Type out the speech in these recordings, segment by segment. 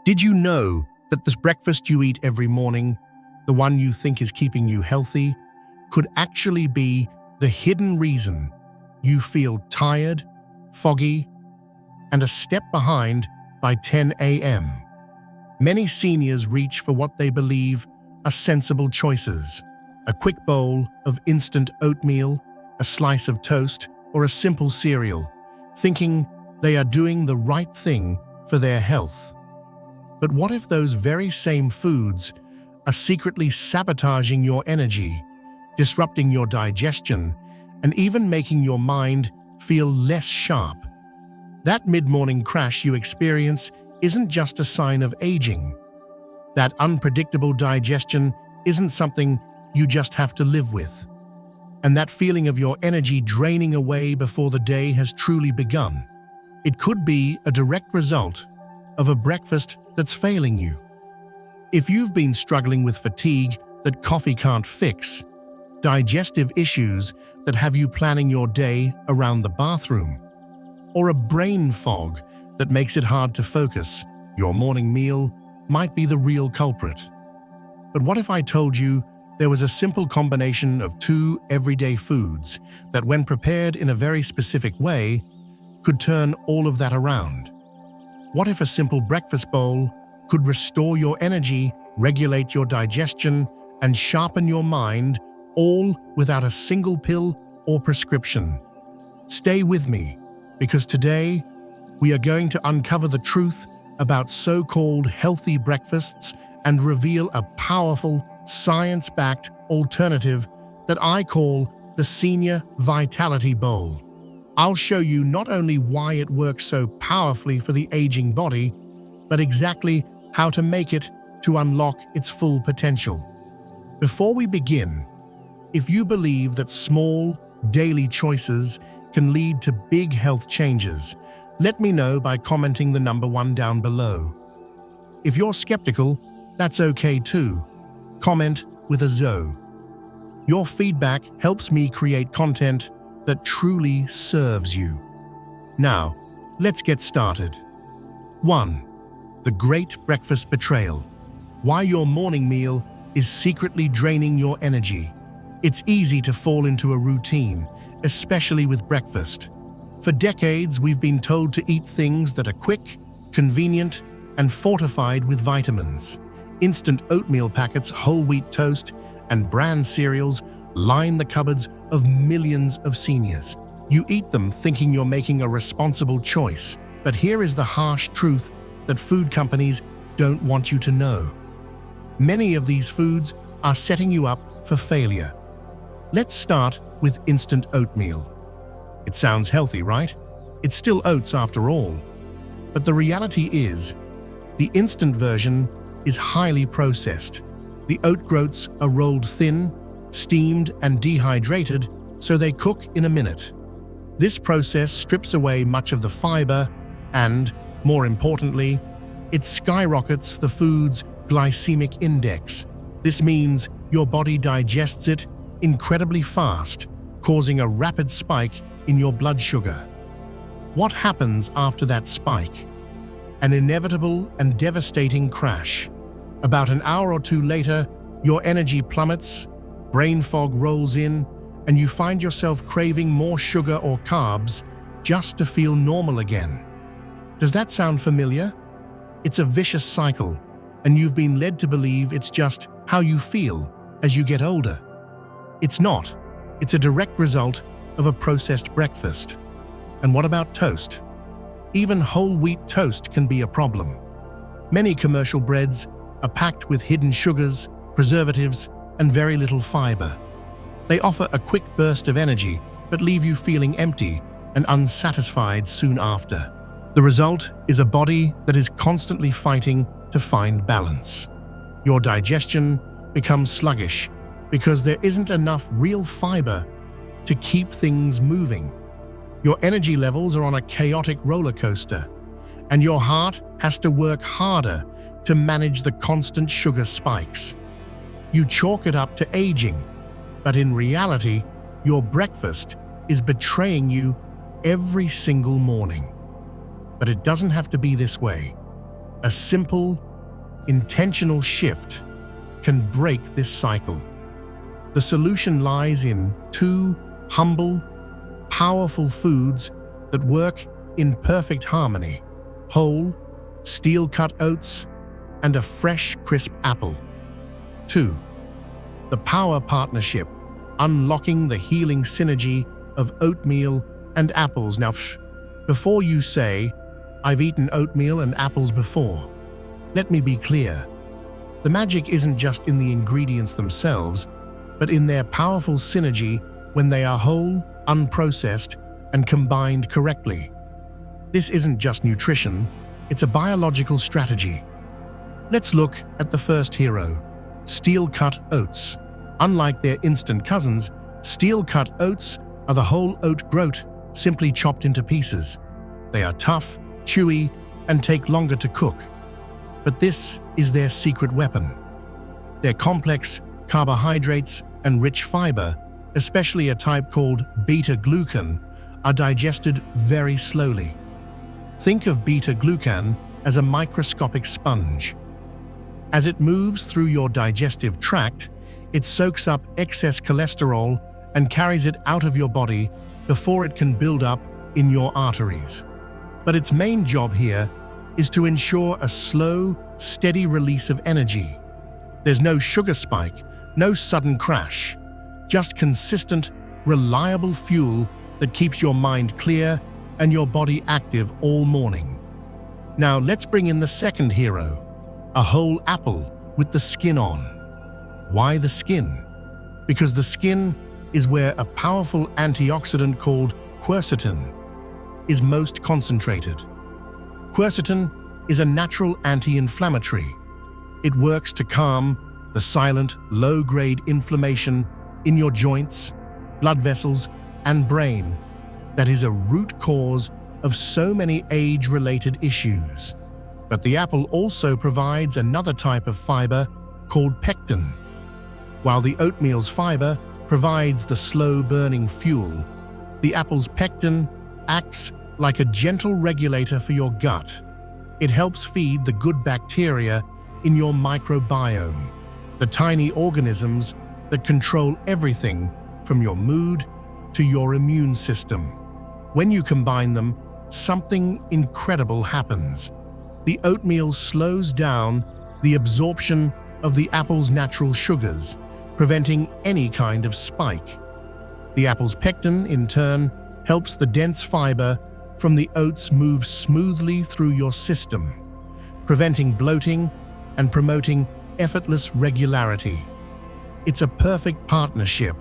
Did you know that this breakfast you eat every morning, the one you think is keeping you healthy, could actually be the hidden reason you feel tired, foggy, and a step behind by 10 a.m.? Many seniors reach for what they believe are sensible choices: a quick bowl of instant oatmeal, a slice of toast, or a simple cereal, thinking they are doing the right thing for their health. But what if those very same foods are secretly sabotaging your energy, disrupting your digestion, and even making your mind feel less sharp? That mid-morning crash you experience isn't just a sign of aging. That unpredictable digestion isn't something you just have to live with. And that feeling of your energy draining away before the day has truly begun, it could be a direct result of a breakfast that's failing you. If you've been struggling with fatigue that coffee can't fix, digestive issues that have you planning your day around the bathroom, or a brain fog that makes it hard to focus, your morning meal might be the real culprit. But what if I told you there was a simple combination of two everyday foods that, when prepared in a very specific way, could turn all of that around? What if a simple breakfast bowl could restore your energy, regulate your digestion, and sharpen your mind, all without a single pill or prescription? Stay with me, because today we are going to uncover the truth about so-called healthy breakfasts and reveal a powerful, science-backed alternative that I call the Senior Vitality Bowl. I'll show you not only why it works so powerfully for the aging body, but exactly how to make it to unlock its full potential. Before we begin, if you believe that small, daily choices can lead to big health changes, let me know by commenting the number 1 down below. If you're skeptical, that's okay too. Comment with a ZO. Your feedback helps me create content that truly serves you. Now, let's get started. 1. The Great Breakfast Betrayal. Why your morning meal is secretly draining your energy. It's easy to fall into a routine, especially with breakfast. For decades, we've been told to eat things that are quick, convenient, and fortified with vitamins. Instant oatmeal packets, whole wheat toast, and bran cereals line the cupboards of millions of seniors. You eat them thinking you're making a responsible choice, but here is the harsh truth that food companies don't want you to know. Many of these foods are setting you up for failure. Let's start with instant oatmeal. It sounds healthy, right? It's still oats after all. But the reality is, the instant version is highly processed. The oat groats are rolled thin, steamed, and dehydrated so they cook in a minute. This process strips away much of the fiber and, more importantly, it skyrockets the food's glycemic index. This means your body digests it incredibly fast, causing a rapid spike in your blood sugar. What happens after that spike? An inevitable and devastating crash. About an hour or two later, your energy plummets, brain fog rolls in, and you find yourself craving more sugar or carbs just to feel normal again. Does that sound familiar? It's a vicious cycle, and you've been led to believe it's just how you feel as you get older. It's not. It's a direct result of a processed breakfast. And what about toast? Even whole wheat toast can be a problem. Many commercial breads are packed with hidden sugars, preservatives, and very little fiber. They offer a quick burst of energy, but leave you feeling empty and unsatisfied soon after. The result is a body that is constantly fighting to find balance. Your digestion becomes sluggish because there isn't enough real fiber to keep things moving. Your energy levels are on a chaotic roller coaster, and your heart has to work harder to manage the constant sugar spikes. You chalk it up to aging, but in reality, your breakfast is betraying you every single morning. But it doesn't have to be this way. A simple, intentional shift can break this cycle. The solution lies in 2 humble, powerful foods that work in perfect harmony: whole, steel-cut oats and a fresh, crisp apple. 2. The power partnership, unlocking the healing synergy of oatmeal and apples. Now, before you say, "I've eaten oatmeal and apples before," let me be clear. The magic isn't just in the ingredients themselves, but in their powerful synergy when they are whole, unprocessed, and combined correctly. This isn't just nutrition, it's a biological strategy. Let's look at the first hero, steel-cut oats. Unlike their instant cousins, steel-cut oats are the whole oat groat, simply chopped into pieces. They are tough, chewy, and take longer to cook. But this is their secret weapon. Their complex carbohydrates and rich fiber, especially a type called beta-glucan, are digested very slowly. Think of beta-glucan as a microscopic sponge. As it moves through your digestive tract, it soaks up excess cholesterol and carries it out of your body before it can build up in your arteries. But its main job here is to ensure a slow, steady release of energy. There's no sugar spike, no sudden crash, just consistent, reliable fuel that keeps your mind clear and your body active all morning. Now let's bring in the second hero, a whole apple with the skin on. Why the skin? Because the skin is where a powerful antioxidant called quercetin is most concentrated. Quercetin is a natural anti-inflammatory. It works to calm the silent, low-grade inflammation in your joints, blood vessels, and brain that is a root cause of so many age-related issues. But the apple also provides another type of fiber called pectin. While the oatmeal's fiber provides the slow-burning fuel, the apple's pectin acts like a gentle regulator for your gut. It helps feed the good bacteria in your microbiome, the tiny organisms that control everything from your mood to your immune system. When you combine them, something incredible happens. The oatmeal slows down the absorption of the apple's natural sugars, preventing any kind of spike. The apple's pectin, in turn, helps the dense fiber from the oats move smoothly through your system, preventing bloating and promoting effortless regularity. It's a perfect partnership.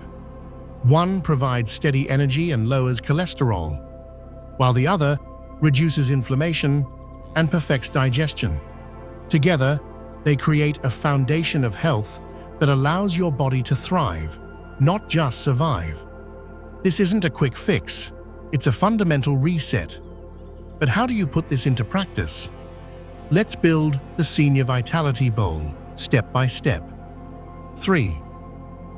One provides steady energy and lowers cholesterol, while the other reduces inflammation and perfects digestion. Together, they create a foundation of health that allows your body to thrive, not just survive. This isn't a quick fix, it's a fundamental reset. But how do you put this into practice? Let's build the Senior Vitality Bowl, step by step. 3.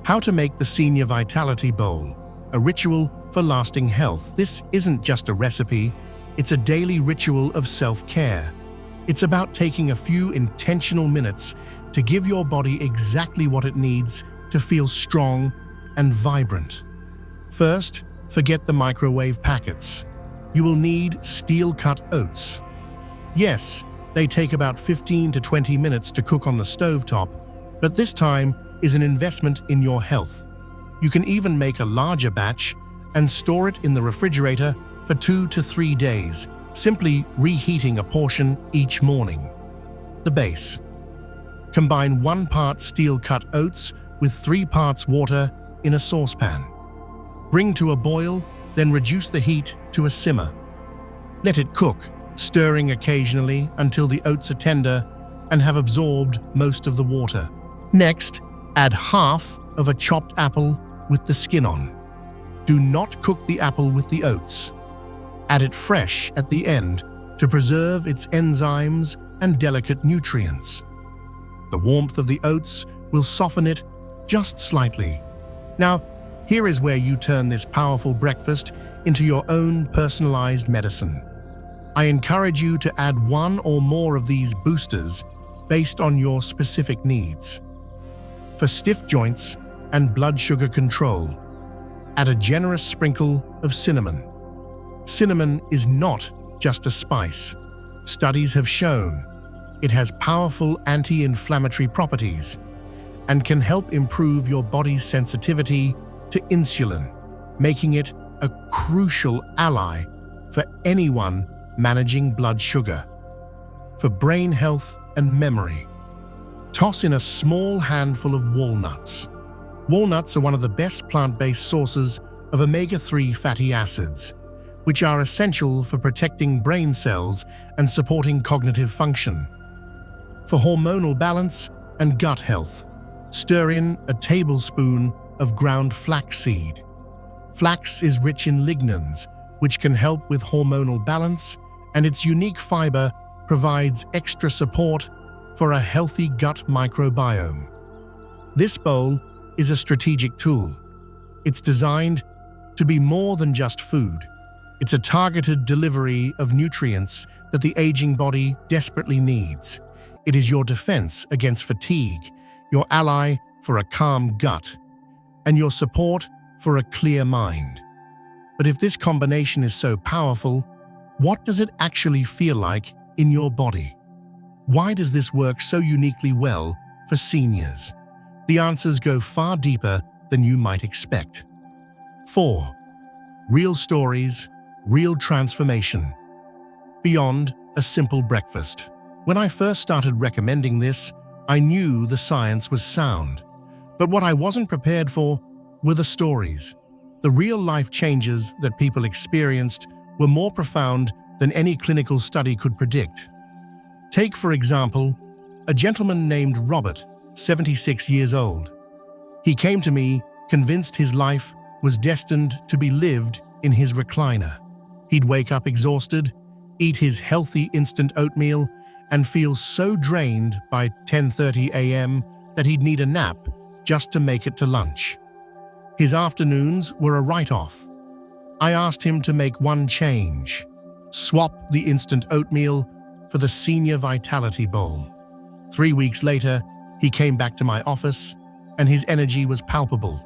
How to make the Senior Vitality Bowl, a ritual for lasting health. This isn't just a recipe, it's a daily ritual of self-care. It's about taking a few intentional minutes to give your body exactly what it needs to feel strong and vibrant. First, forget the microwave packets. You will need steel-cut oats. Yes, they take about 15 to 20 minutes to cook on the stovetop, but this time is an investment in your health. You can even make a larger batch and store it in the refrigerator for 2 to 3 days, simply reheating a portion each morning. The base. Combine 1 part steel-cut oats with 3 parts water in a saucepan. Bring to a boil, then reduce the heat to a simmer. Let it cook, stirring occasionally until the oats are tender and have absorbed most of the water. Next, add half of a chopped apple with the skin on. Do not cook the apple with the oats. Add it fresh at the end to preserve its enzymes and delicate nutrients. The warmth of the oats will soften it just slightly. Now, here is where you turn this powerful breakfast into your own personalized medicine. I encourage you to add one or more of these boosters based on your specific needs. For stiff joints and blood sugar control, add a generous sprinkle of cinnamon. Cinnamon is not just a spice. Studies have shown it has powerful anti-inflammatory properties and can help improve your body's sensitivity to insulin, making it a crucial ally for anyone managing blood sugar. For brain health and memory, toss in a small handful of walnuts. Walnuts are one of the best plant-based sources of omega-3 fatty acids, which are essential for protecting brain cells and supporting cognitive function. For hormonal balance and gut health, stir in a tablespoon of ground flaxseed. Flax is rich in lignans, which can help with hormonal balance, and its unique fiber provides extra support for a healthy gut microbiome. This bowl is a strategic tool. It's designed to be more than just food. It's a targeted delivery of nutrients that the aging body desperately needs. It is your defense against fatigue, your ally for a calm gut, and your support for a clear mind. But if this combination is so powerful, what does it actually feel like in your body? Why does this work so uniquely well for seniors? The answers go far deeper than you might expect. 4. Real stories, real transformation. Beyond a simple breakfast. When I first started recommending this, I knew the science was sound. But what I wasn't prepared for were the stories. The real-life changes that people experienced were more profound than any clinical study could predict. Take, for example, a gentleman named Robert, 76 years old. He came to me convinced his life was destined to be lived in his recliner. He'd wake up exhausted, eat his healthy instant oatmeal, and feel so drained by 10:30 a.m. that he'd need a nap just to make it to lunch. His afternoons were a write-off. I asked him to make one change: swap the instant oatmeal for the Senior Vitality Bowl. 3 weeks later, he came back to my office, and his energy was palpable.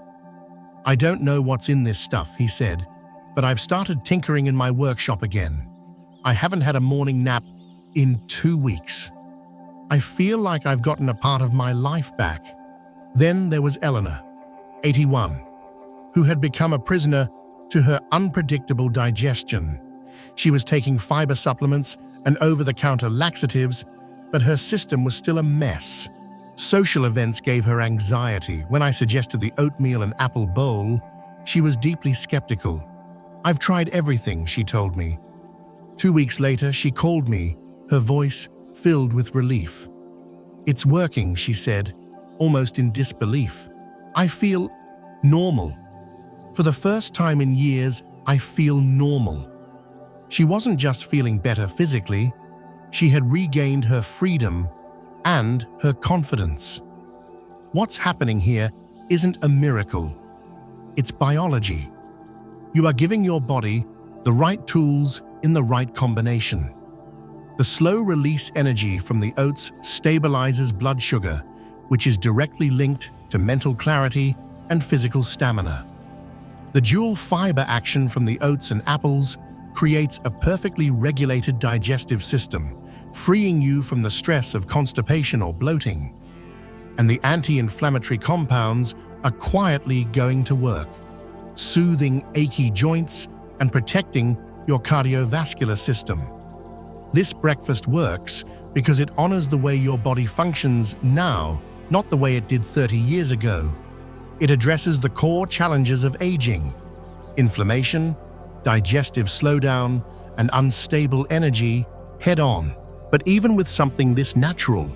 "I don't know what's in this stuff," he said, "but I've started tinkering in my workshop again. I haven't had a morning nap in 2 weeks. I feel like I've gotten a part of my life back." Then there was Eleanor, 81, who had become a prisoner to her unpredictable digestion. She was taking fiber supplements and over-the-counter laxatives, but her system was still a mess. Social events gave her anxiety. When I suggested the oatmeal and apple bowl, she was deeply skeptical. "I've tried everything," she told me. 2 weeks later, she called me, her voice filled with relief. "It's working," she said, almost in disbelief. "I feel normal. For the first time in years, I feel normal." She wasn't just feeling better physically, she had regained her freedom and her confidence. What's happening here isn't a miracle. It's biology. You are giving your body the right tools in the right combination. The slow-release energy from the oats stabilizes blood sugar, which is directly linked to mental clarity and physical stamina. The dual fiber action from the oats and apples creates a perfectly regulated digestive system, freeing you from the stress of constipation or bloating. And the anti-inflammatory compounds are quietly going to work, soothing achy joints and protecting your cardiovascular system. This breakfast works because it honors the way your body functions now, not the way it did 30 years ago. It addresses the core challenges of aging: inflammation, digestive slowdown, and unstable energy head-on. But even with something this natural,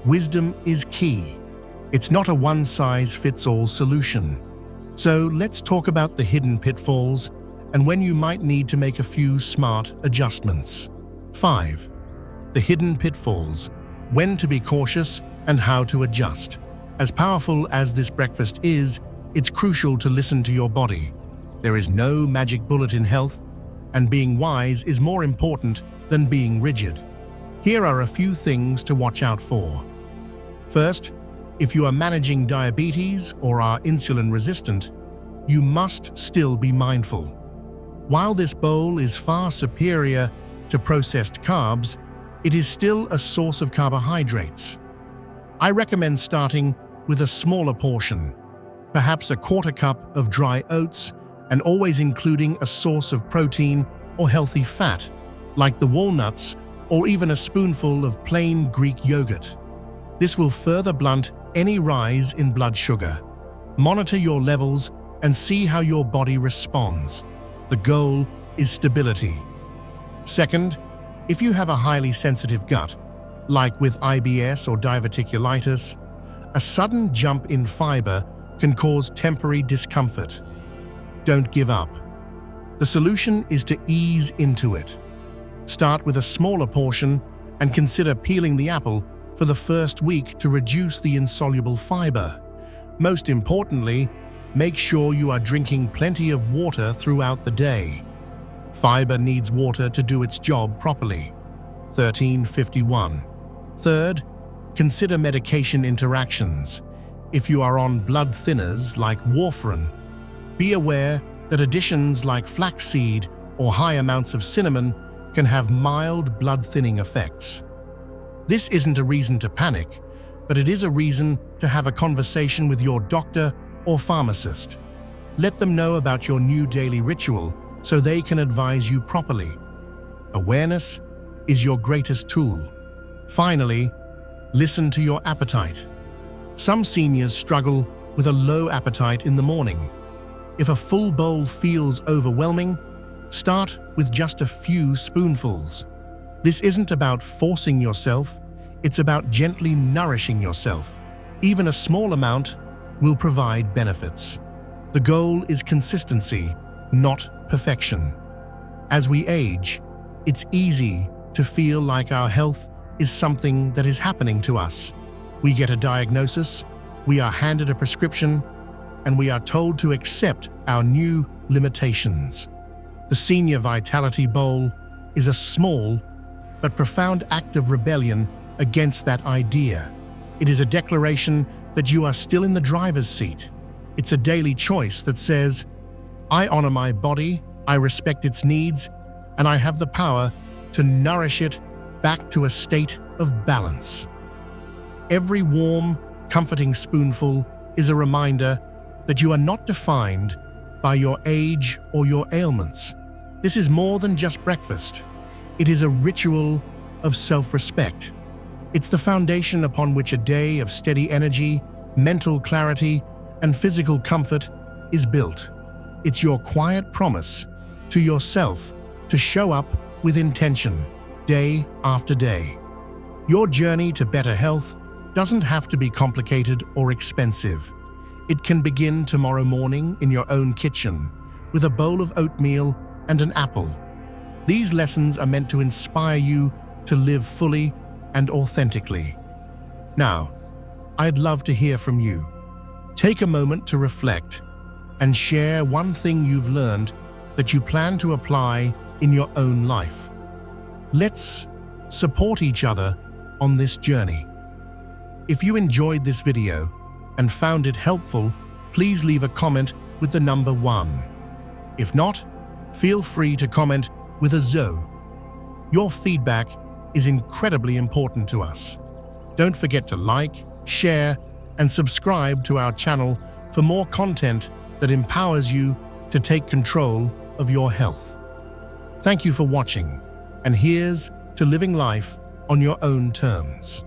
wisdom is key. It's not a one-size-fits-all solution. So let's talk about the hidden pitfalls and when you might need to make a few smart adjustments. 5. The hidden pitfalls: when to be cautious and how to adjust. As powerful as this breakfast is, it's crucial to listen to your body. There is no magic bullet in health, and being wise is more important than being rigid. Here are a few things to watch out for. First, if you are managing diabetes or are insulin resistant, you must still be mindful. While this bowl is far superior to processed carbs, it is still a source of carbohydrates. I recommend starting with a smaller portion, perhaps a quarter cup of dry oats, and always including a source of protein or healthy fat, like the walnuts or even a spoonful of plain Greek yogurt. This will further blunt any rise in blood sugar. Monitor your levels and see how your body responds. The goal is stability. Second, if you have a highly sensitive gut, like with IBS or diverticulitis, a sudden jump in fiber can cause temporary discomfort. Don't give up. The solution is to ease into it. Start with a smaller portion and consider peeling the apple for the first week to reduce the insoluble fiber. Most importantly, make sure you are drinking plenty of water throughout the day. Fiber needs water to do its job properly. 1351. Third, consider medication interactions. If you are on blood thinners like warfarin, be aware that additions like flaxseed or high amounts of cinnamon can have mild blood-thinning effects. This isn't a reason to panic, but it is a reason to have a conversation with your doctor or pharmacist. Let them know about your new daily ritual so they can advise you properly. Awareness is your greatest tool. Finally, listen to your appetite. Some seniors struggle with a low appetite in the morning. If a full bowl feels overwhelming, start with just a few spoonfuls. This isn't about forcing yourself, it's about gently nourishing yourself. Even a small amount will provide benefits. The goal is consistency, not perfection. As we age, it's easy to feel like our health is something that is happening to us. We get a diagnosis, we are handed a prescription, and we are told to accept our new limitations. The Senior Vitality Bowl is a small but profound act of rebellion against that idea. It is a declaration that you are still in the driver's seat. It's a daily choice that says, I honor my body, I respect its needs, and I have the power to nourish it back to a state of balance. Every warm, comforting spoonful is a reminder that you are not defined by your age or your ailments. This is more than just breakfast. It is a ritual of self-respect. It's the foundation upon which a day of steady energy, mental clarity, and physical comfort is built. It's your quiet promise to yourself to show up with intention, day after day. Your journey to better health doesn't have to be complicated or expensive. It can begin tomorrow morning in your own kitchen with a bowl of oatmeal and an apple. These lessons are meant to inspire you to live fully and authentically. Now, I'd love to hear from you. Take a moment to reflect and share one thing you've learned that you plan to apply in your own life. Let's support each other on this journey. If you enjoyed this video and found it helpful, please leave a comment with the number 1. If not, feel free to comment with a ZO. Your feedback is incredibly important to us. Don't forget to like, share, and subscribe to our channel for more content that empowers you to take control of your health. Thank you for watching, and here's to living life on your own terms.